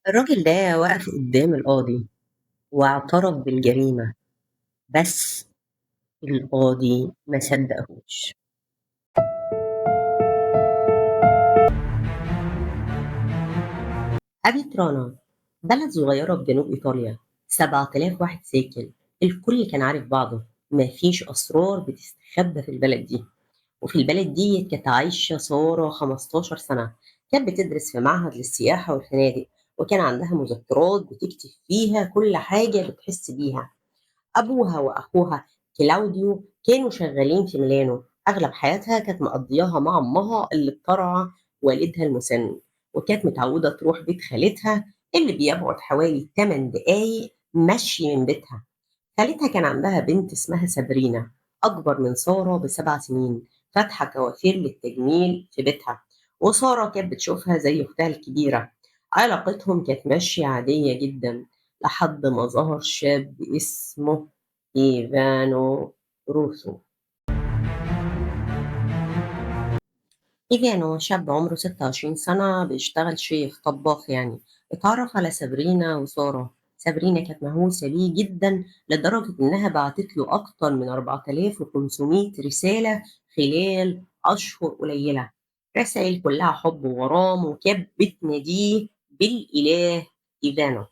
الراجل ده وقف قدام القاضي واعترف بالجريمة، بس القاضي ما صدقهوش. أبيترانا بلد صغيرة بجنوب إيطاليا، 7000 واحد ساكن، الكل كان عارف بعضه، مفيش أسرار بتستخبى في البلد دي. وفي البلد دي كانت عايشة سارة 15 سنة، كانت بتدرس في معهد للسياحة والفنادق، وكان عندها مذكرات بتكتب فيها كل حاجة بتحس بيها. أبوها وأخوها كلاوديو كانوا شغالين في ميلانو، أغلب حياتها كانت مقضياها مع أمها اللي بترعى والدها المسن، وكانت متعودة تروح بيت خالتها اللي بيبعد حوالي 8 دقايق مشي من بيتها. خالتها كان عندها بنت اسمها سابرينا، أكبر من سارة ب7 سنين، فاتحة كوافير للتجميل في بيتها، وسارة كانت بتشوفها زي أختها الكبيرة. علاقتهم كانت ماشية عادية جدا لحد ما ظهر شاب اسمه إيفانو روسو. إيفانو شاب عمره 26 سنة بيشتغل شيف طباخ يعني. اتعرف على سابرينا وسارة. سابرينا كانت مهووسة بيه جدا لدرجة إنها بعتت له أكتر من 4500 رسالة خلال أشهر قليلة، رسائل كلها حب وغرام، وكانت بتناديه بالإله إيفانو.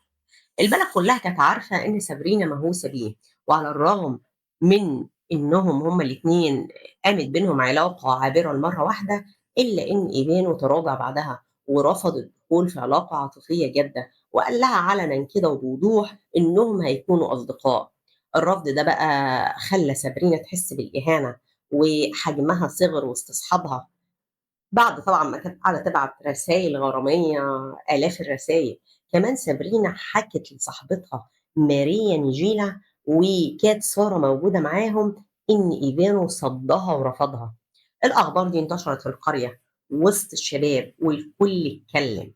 البلد كلها كانت عارفة إن سابرينا مهووسة بيه، وعلى الرغم من إنهم هما الاتنين قامت بينهم علاقة عابرة لمرة واحدة، إلا إن إيمانه تراجع بعدها ورفض الدخول في علاقة عاطفية جادة، وقال لها علنا كده وبوضوح إنهم هيكونوا أصدقاء. الرفض ده بقى خلى سابرينا تحس بالإهانة، وحجمها صغر وسط أصحابها، بعد طبعًا ما كانت قاعدة تبعت رسايل غرامية، آلاف الرسايل. كمان سابرينا حكت لصاحبتها ماريا نيجيلا، وكانت سارة موجودة معاهم، إن إيفانو صدّها ورفضها. الأخبار دي انتشرت في القرية وسط الشباب والكل اتكلم.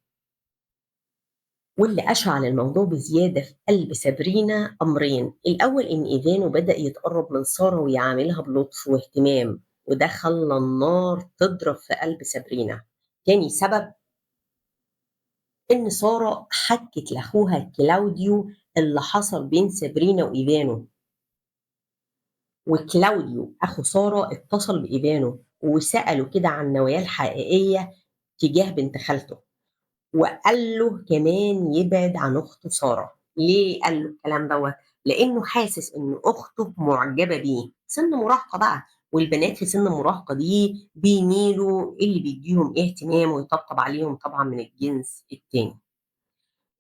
واللي أشعل الموضوع بزيادة في قلب سابرينا أمرين، الأول إن إيفانو بدأ يتقرب من سارة ويعاملها بلطف واهتمام، وده خلى النار تضرب في قلب سابرينا. تاني سبب إن سارة حكت لأخوها كلاوديو اللي حصل بين سابرينا وإيفانو، وكلاوديو أخو سارة اتصل بإيفانو وسأله كده عن نواياه الحقيقية تجاه بنت خالته، وقال له كمان يبعد عن أخته سارة. ليه قال له الكلام دوّة؟ لإنه حاسس إن أخته معجبة بيه، سِن مراهقة بقى، والبنات في سِن المراهقة دي بيميلوا اللي بيدّيهم اهتمام ويطبطب عليهم طبعًا من الجنس التاني.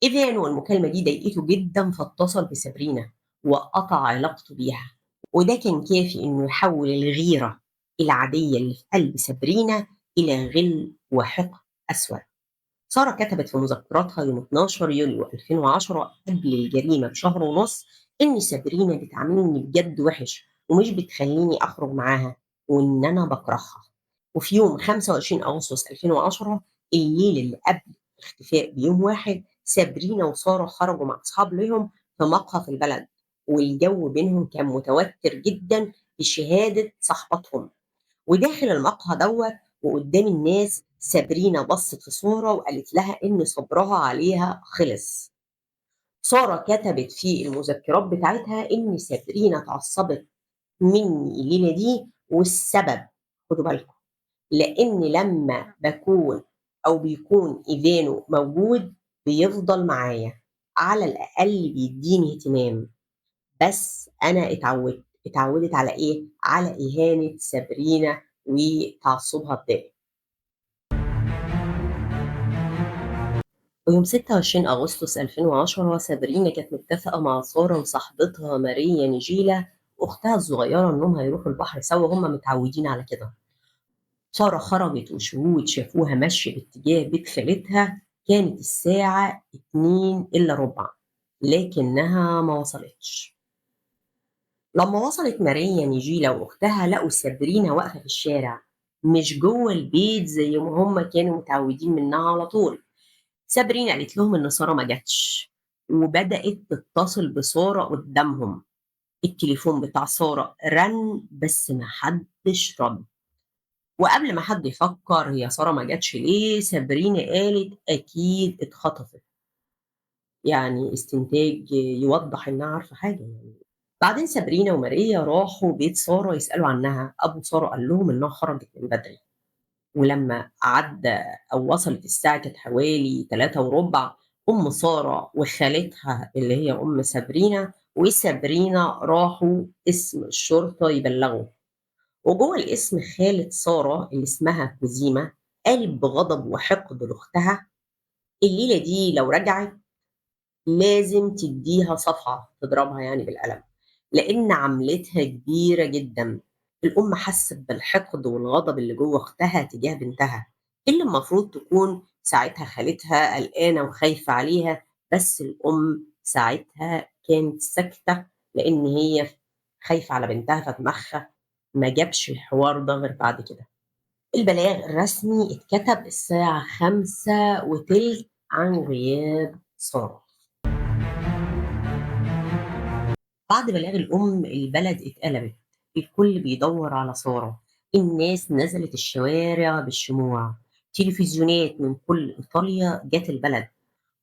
إيفان والمكالمة دي ضايقته جدًا فاتصل بسابرينا وقطع علاقته بيها، وده كان كافي إنه يحوّل الغيرة العادية اللي في قلب سابرينا إلى غِل وحقد أسود. سارة كتبت في مذكراتها يوم 12 يوليو 2010 قبل الجريمة بشهر ونص إن سابرينا بتعاملني بجد وحش ومش بتخليني أخرج معاها، وإن أنا بكرهها. وفي يوم 25 أغسطس 2010، الليل اللي قبل الاختفاء بيوم واحد، سابرينا وسارة خرجوا مع أصحاب ليهم في مقهى في البلد، والجو بينهم كان متوتر جدا بشهادة صاحبتهم. وداخل المقهى دوّة وقدّام الناس، سابرينا بصّت في سارة وقالت لها إن صبرها عليها خلص. سارة كتبت في المذكرات بتاعتها إن سابرينا اتعصبت منّي الليلة دي، والسبب خدوا بالكم، لإن لمّا باكون أو بيكون إيفانو موجود بيفضل معايا، على الأقل بيدّيني اهتمام، بس أنا اتعوّدت على إيه، على إهانة سابرينا وتعصُّبها الدائم. ويوم 26 أغسطس 2010، سابرينا كانت متّفقة مع سارة وصاحبتها ماريا نيجيلا وأختها الصغيّرة إنّهم هيروحوا البحر سوا، وهُم متعوّدين على كده. سارة خرجت وشهود شافوها ماشية باتجاه بيت خالتها، كانت الساعة 02:15، لكنّها ما وصلتش. لمّا وصلت ماريا نيجيلا وأختها لقوا سابرينا واقفة في الشارع، مش جوّه البيت زي ما هُم كانوا متعودين منها على طول. سابرينا قالت لهم إن سارة ما جاتش، وبدأت تتصل بسارة قدّامهم. التليفون بتاع سارة رن بس ما حدش رَد، وقبل ما حد يفكّر هي سارة ما جاتش ليه، سابرينا قالت أكيد اتخطفت. يعني استنتاج يوضّح إنها عارفة حاجة يعني. بعدين سابرينا وماريا راحوا بيت سارة يسألوا عنها، أبو سارة قال لهم إنها خرجت من بدري، ولمّا عدّى أو وصلت الساعة كانت حوالي 15:15، أم سارة وخالتها اللي هي أم سابرينا وسابرينا راحوا قسم الشرطة يبلّغوا. وجوّه القسم خالة سارة اللي اسمها كوزيما قالت بغضب وحقد لأختها: "الليلة دي لو رجعت لازم تدّيها صفعة، تضربها يعني بالقلم، لإن عملتها كبيرة جدًا." الأم حسّت بالحقد والغضب اللي جوّه أختها تجاه بنتها، اللي المفروض تكون ساعتها خالتها قلقانة وخايفة عليها، بس الأم ساعتها كانت ساكتة، لإن هي خايفة على بنتها، فدماغها ما جابش الحوار ده غير بعد كده. البلاغ الرسمي اتكتب الساعة 17:15 عن غياب سارة. بعد بلاغ الأم البلد اتقلبت، الكل بيدور على سارة، الناس نزلت الشوارع بالشموع، تلفزيونات من كل إيطاليا جت البلد،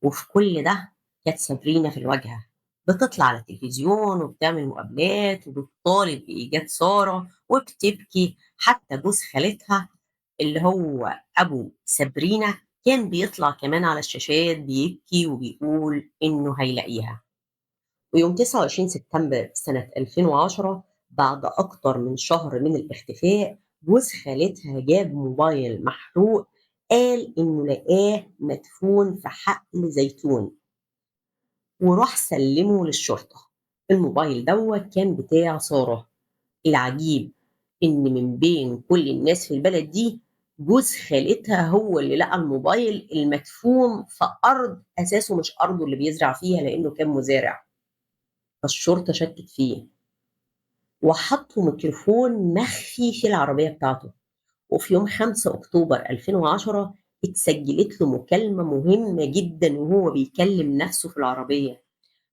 وفي كل ده كانت سابرينا في الواجهة، بتطلع على التلفزيون وبتعمل مقابلات وبتطالب بإيجاد سارة وبتبكي. حتى جوز خالتها اللي هو أبو سابرينا كان بيطلع كمان على الشاشات بيبكي وبيقول إنه هيلاقيها. ويوم 29 سبتمبر سنة 2010، بعد أكتر من شهر من الاختفاء، جوز خالتها جاب موبايل محروق، قال إنه لقاه مدفون في حقل زيتون وراح سلمه للشرطة. الموبايل دوت كان بتاع سارة. العجيب إن من بين كل الناس في البلد دي جوز خالتها هو اللي لقى الموبايل المدفون في أرض أساسه مش أرضه اللي بيزرع فيها لأنه كان مزارع. فالشرطة شكت فيه وحطّوا ميكروفون مخفي في العربية بتاعته. وفي يوم 5 أكتوبر 2010 اتسجّلت له مكالمة مهمة جدًا وهو بيكلّم نَفْسه في العربية،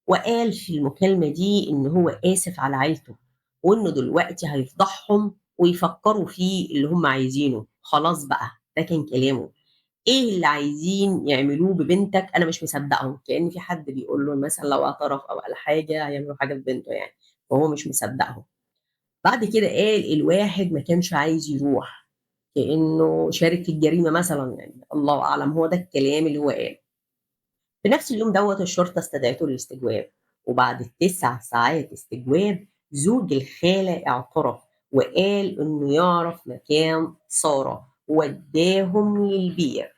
وقال في المكالمة دي إن هو آسف على عيلته، وإنه دلوقتي هيفضحهم ويفكّروا فيه اللي هم عايزينه. خلاص بقى، ده كان كلامه. إيه اللي عايزين يعملوه ببنتك أنا مش مصدّقهم، كإن في حد بيقول له مثلًا لو اعترف أو قال حاجة هيعملوا حاجة في بنته يعني، وهو مش مصدّقهم. بعد كده قال الواحد ما كانش عايز يروح، كإنه شارك في الجريمة مثلًا يعني، الله أعلم، هو ده الكلام اللي هو قاله. في نفس اليوم دوّة الشرطة استدعته للاستجواب، وبعد 9 ساعات استجواب زوج الخالة اعترف وقال إنه يعرف مكان سارة وودّاهم للبير.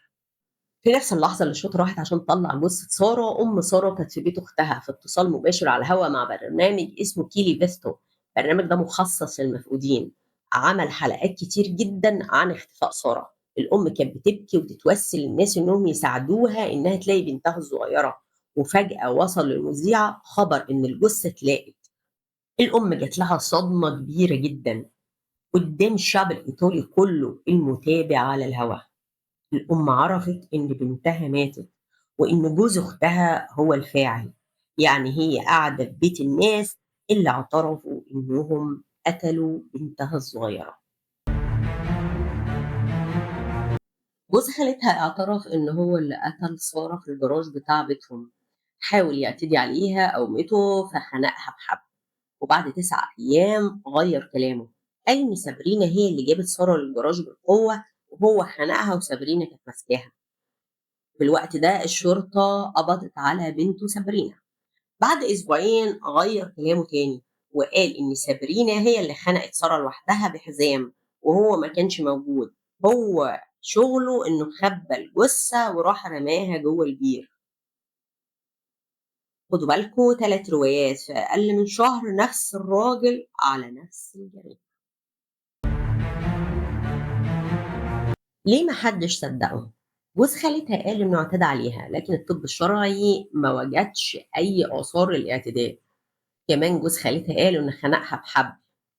في نفس اللحظة اللي الشرطة راحت عشان تطلّع جثة سارة، أم سارة كانت في بيت أختها في اتصال مباشر على الهوا مع برنامج اسمه كيلي فيستو. البرنامج ده مخصص للمفقودين، عمل حلقات كتير جدًا عن اختفاء سارة. الأم كانت بتبكي وتتوسل للناس إنهم يساعدوها إنها تلاقي بنتها الصغيرة، وفجأة وصل للمذيعة خبر إن الجثة اتلاقت. الأم جات لها صدمة كبيرة جدًا قدّام الشعب الإيطالي كله المتابع على الهوا. الأم عرفت إن بنتها ماتت وإن جوز أختها هو الفاعل، يعني هي قاعدة في بيت الناس اللي اعترفوا إنهم قتلوا بنتها الصغيرة. جوز خالتها اعترف إن هو اللي قتل سارة في الجراج بتاع بيتهم، حاول يعتدي عليها قومته فخنقها بحبل، وبعد 9 أيام غير كلامه، قال إن سابرينا هي اللي جابت سارة للجراج بالقوة وهو خنقها وسابرينا كانت ماسكاها. في الوقت ده الشرطة قبضت على بنته سابرينا. بعد أسبوعين غيّر كلامه تاني، وقال إن سابرينا هي اللي خنقت سارة لوحدها بحزام، وهو ما كانش موجود، هو شغله إنه خبّى الجثة وراح رماها جوّه البير. خدوا بالكم 3 روايات في أقل من شهر، نفس الراجل على نفس الجريمة. ليه ما حدش صدّقه؟ جوز خالتها قال إنه اعتدى عليها، لكن الطب الشرعي ما وجدش أي آثار للاعتداء. كمان جوز خالتها قالوا إن خنقها بحبل،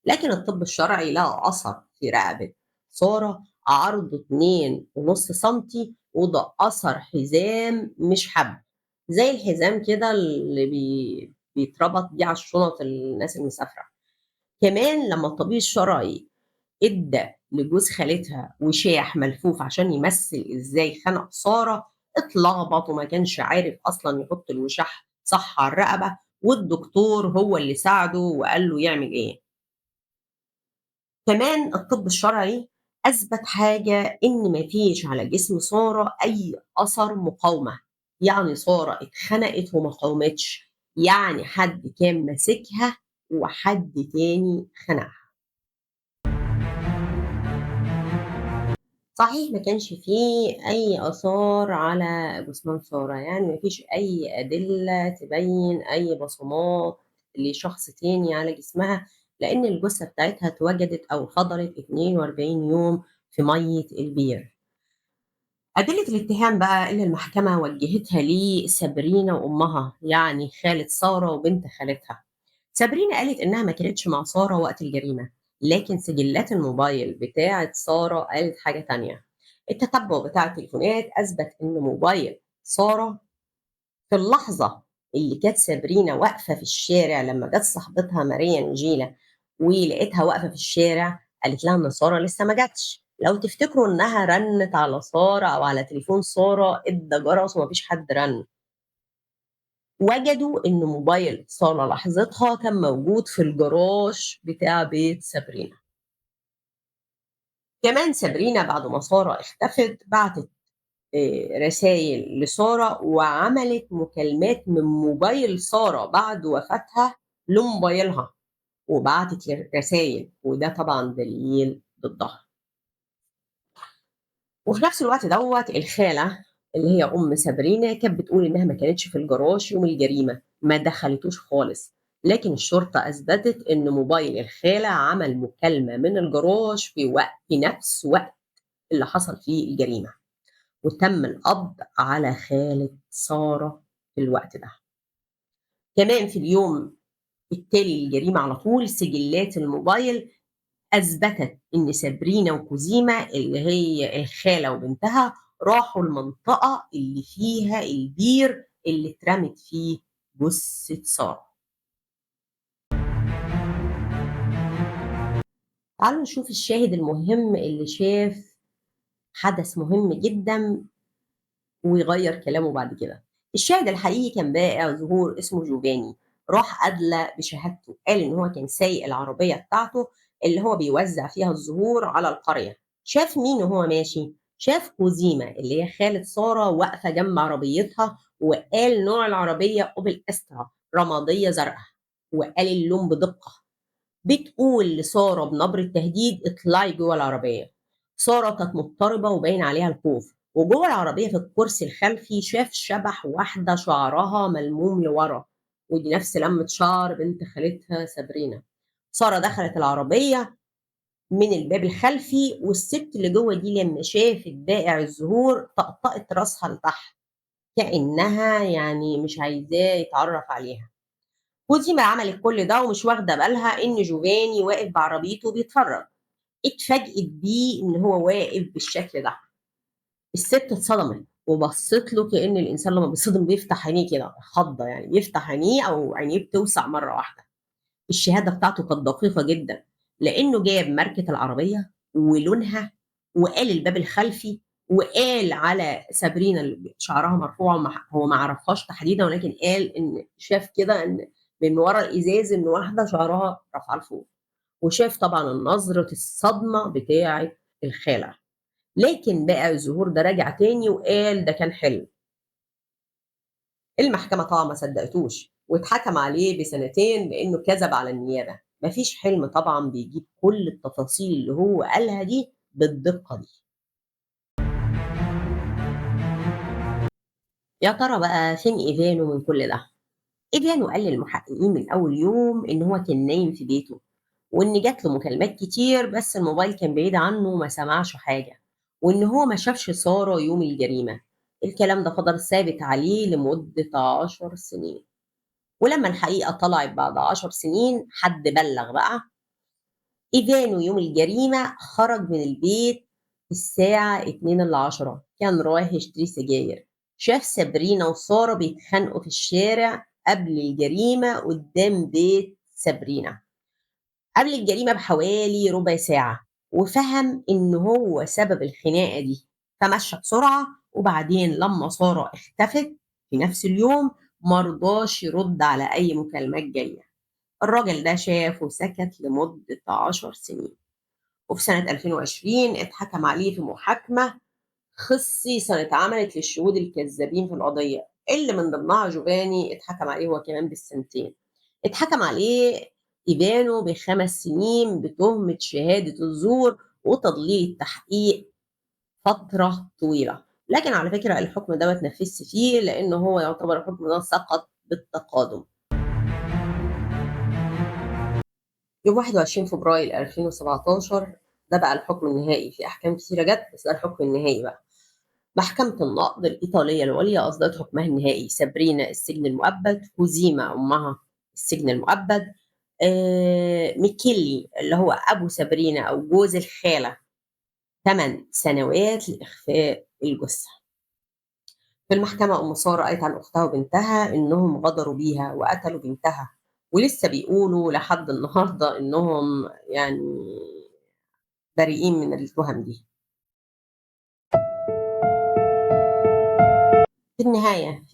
لكن الطب الشرعي لقى أثر في رقبة سارة عرضه 2.5 سنتي، وده أثر حزام مش حبل، زي الحزام كده اللي بيتربط بيه على الشنط الناس المسافرة. كمان لما الطبيب الشرعي ادى لجوز خالتها وشاح ملفوف عشان يمثل ازاي خنق سارة، اتلخبط وما كانش عارف أصلًا يحط الوشاح صح على الرقبة، والدكتور هو اللي ساعده وقال له يعمل إيه. كمان الطب الشرعي أثبت حاجة إن ما فيش على جسم سارة أي أثر مقاومة، يعني سارة اتخنقت وما قاومتش، يعني حد كان ماسكها وحد تاني خنقها. صحيح ما كانش في أي آثار على جثمان سارة، يعني ما فيش أي أدلة تبين أي بصمات لشخص تاني على جسمها، لأن الجثة بتاعتها اتوجدت أو فضلت 42 يوم في مَيّة البير. أدلة الاتهام بقى اللي المحكمة وجهتها لسابرينا وأمها، يعني خالة سارة وبنت خالتها. سابرينا قالت إنها ما كانتش مع سارة وقت الجريمة، لكن سجلات الموبايل بتاعة سارة قالت حاجة تانية. التتبع بتاع التليفونات أثبت إن موبايل سارة في اللحظة اللي كانت سابرينا واقفة في الشارع لما جت صاحبتها ماريا نجيلة ولقيتها واقفة في الشارع، قالت لها إن سارة لسه ما جاتش. لو تفتكروا إنها رنت على سارة أو على تليفون سارة ادى جرس ومفيش حد رن، وجدوا إن موبايل سارة لحظتها كان موجود في الجراج بتاع بيت سابرينا. كمان سابرينا بعد ما سارة اختفت بعتت رسايل لسارة وعملت مكالمات من موبايل سارة بعد وفاتها لموبايلها وبعتت رسايل، وده طبعا دليل ضدها. وفي نفس الوقت دوّة الخالة اللي هي أم سابرينا كانت بتقول إنها ما كانتش في الجراج يوم الجريمة، ما دخلتوش خالص، لكن الشرطة أثبتت إن موبايل الخالة عمل مكالمة من الجراج في نفس وقت اللي حصل فيه الجريمة، وتم القبض على خالة سارة في الوقت ده. كمان في اليوم التالي للجريمة على طول سجلات الموبايل أثبتت إن سابرينا وكوزيما اللي هي الخالة وبنتها راحوا المنطقة اللي فيها البير اللي اترمت فيه جثة سارة. تعالوا نشوف الشاهد المهم اللي شاف حدث مهم جدًا ويغيّر كلامه بعد كده. الشاهد الحقيقي كان بائع زهور اسمه جوفاني، راح أدلى بشهادته، قال إن هو كان سايق العربية بتاعته اللي هو بيوزّع فيها الزهور على القرية. شاف مين وهو ماشي؟ شاف كوزيما اللي هي خالة سارة واقفة جنب عربيتها، وقال نوع العربية أوبل أسترا رمادية زرقا، وقال اللون بدقة. بتقول لسارة بنبرة تهديد اطلعي جوه العربية. سارة كانت مضطربة وباين عليها الخوف، وجوه العربية في الكرسي الخلفي شاف شبح واحدة شعرها ملموم لورا، ودي نفس لمة شعر بنت خالتها سابرينا. سارة دخلت العربية من الباب الخلفي، والست اللي جوه دي لما شافت بائع الزهور طقطقت راسها لتحت كأنها يعني مش عايزاه يتعرف عليها. كوزيما عملت كل ده ومش واخدة بالها إن جوفاني واقف بعربيته بيتفرج، اتفاجئت بيه إن هو واقف بالشكل ده. الست اتصدمت وبصّت له كأن الإنسان لمّا بيتصدم بيفتح عينيه كده خضّة يعني بيفتح عينيه أو عينيه بتوسع مرّة واحدة. الشهادة بتاعته كانت دقيقة جدًا، لإنه جاب ماركة العربية ولونها وقال الباب الخلفي وقال على سابرينا اللي شعرها مرفوع هو ما عرفهاش تحديدًا ولكن قال إن شاف كده إن من ورا الإزاز إن واحدة شعرها رافعاه لفوق، وشاف طبعًا نظرة الصدمة بتاعة الخالة. لكن بقى الظهور ده رجع تاني وقال ده كان حلم. المحكمة طبعًا ما صدقتوش، واتحكم عليه بسنتين لإنه كذب على النيابة. ما فيش حلم طبعًا بيجيب كل التفاصيل اللي هو قالها دي بالدقة دي. يا ترى بقى فين إيفانو من كل ده؟ إيفانو قال للمحققين من أول يوم إن هو كان نايم في بيته، وإن جات له مكالمات كتير بس الموبايل كان بعيد عنه وما سمعش حاجة، وإن هو ما شافش سارة يوم الجريمة. الكلام ده فضل ثابت عليه لمدة 10 سنين، ولما الحقيقة طلعت بعد 10 سنين حد بلغ بقى. إيفانو يوم الجريمة خرج من البيت الساعة 2:10، كان رايح يشتري سجاير. شاف سابرينا وسارة بيتخانقوا في الشارع قبل الجريمة قدام بيت سابرينا قبل الجريمة بحوالي ربع ساعة، وفهم إن هو سبب الخناقة دي، فمشى بسرعة وبعدين لمّا سارة اختفت في نفس اليوم ما رضاش يرد على أي مكالمات جاية. الراجل ده شاف وسكت لمدة 10 سنين، وفي سنة 2020 اتحكم عليه في محاكمة خصيصًا اتعملت للشهود الكذابين في القضية، اللي من ضمنها جوفاني اتحكم عليه هو كمان بالسنتين. اتحكم عليه إبانو ب5 سنين بتهمة شهادة الزور وتضليل التحقيق فترة طويلة، لكن على فكرة الحكم ده ما اتنفذش فيه لأن هو يعتبر الحكم ده سقط بالتقادم. يوم 21 فبراير 2017 ده بقى الحكم النهائي، في أحكام كتيرة جت بس ده الحكم النهائي بقى. محكمة النقض الإيطالية العليا أصدرت حكمها النهائي: سابرينا السجن المؤبد، هوزيما أمها السجن المؤبد، ميكيلي اللي هو أبو سابرينا أو جوز الخالة 8 سنوات لإخفاء الجثة. في المحكمة أم سارة قالت عن أختها وبنتها إنهم غدروا بيها وقتلوا بنتها، ولسه بيقولوا لحد النهارده إنهم يعني بريئين من التهم دي. في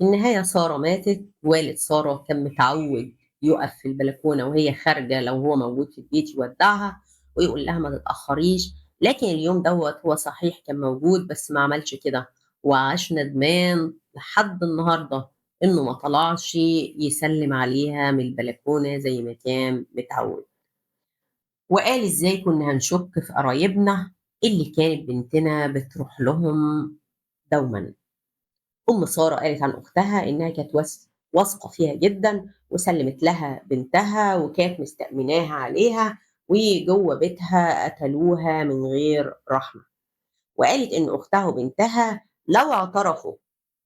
النهاية سارة ماتت، والد سارة كان متعود يقف في البلكونة وهي خارجة لو هو موجود في البيت يودعها ويقول لها ما تتأخريش، لكن اليوم دوت هو صحيح كان موجود بس ما عملش كده، وعاش ندمان لحد النهارده إنه ما طلعش يسلم عليها من البلكونة زي ما كان متعود. وقال إزاي كنا هنشك في قرايبنا اللي كانت بنتنا بتروح لهم دوما. أم سارة قالت عن أختها إنها كانت واثقة فيها جدًا، وسلِّمت لها بنتها وكانت مستأمناها عليها، وجوّه بيتها قتلوها من غير رحمة، وقالت إن أختها وبنتها لو اعترفوا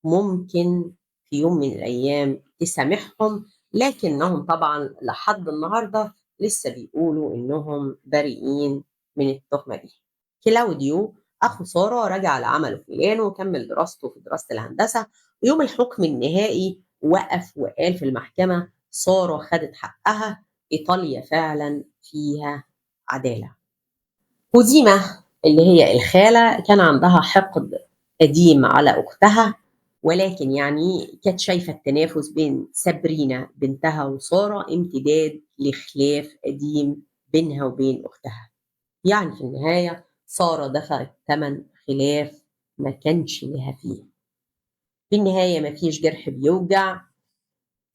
ممكن في يوم من الأيام تسامحهم، لكنهم طبعًا لحد النهارده لسه بيقولوا إنهم بريئين من التهمة دي. كلاوديو أخو سارة رجع لعمله في ميلانو وكمل دراسته في دراسة الهندسة، ويوم الحكم النهائي وقف وقال في المحكمة: سارة خدت حقها، إيطاليا فعلا فيها عدالة. كوزيما اللي هي الخالة كان عندها حقد قديم على أختها، ولكن يعني كانت شايفة التنافس بين سابرينا بنتها وسارة امتداد لخلاف قديم بينها وبين أختها. يعني في النهاية سارة دفعت تمن خلاف ما كانش ليها فيه. في النهاية ما فيش جرح بيوجع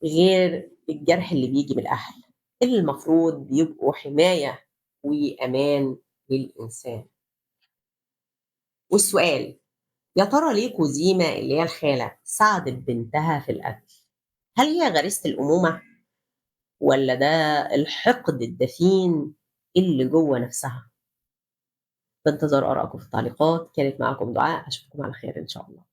غير الجرح اللي بيجي من الأهل، اللي المفروض بيبقوا حماية وأمان للإنسان. والسؤال: يا ترى ليه كوزيما اللي هي الخالة ساعدت بنتها في القتل؟ هل هي غريزة الأمومة ولا ده الحقد الدفين اللي جوه نفسها؟ في انتظار آرائكم في التعليقات. كانت معكم دعاء، أشوفكم على خير إن شاء الله.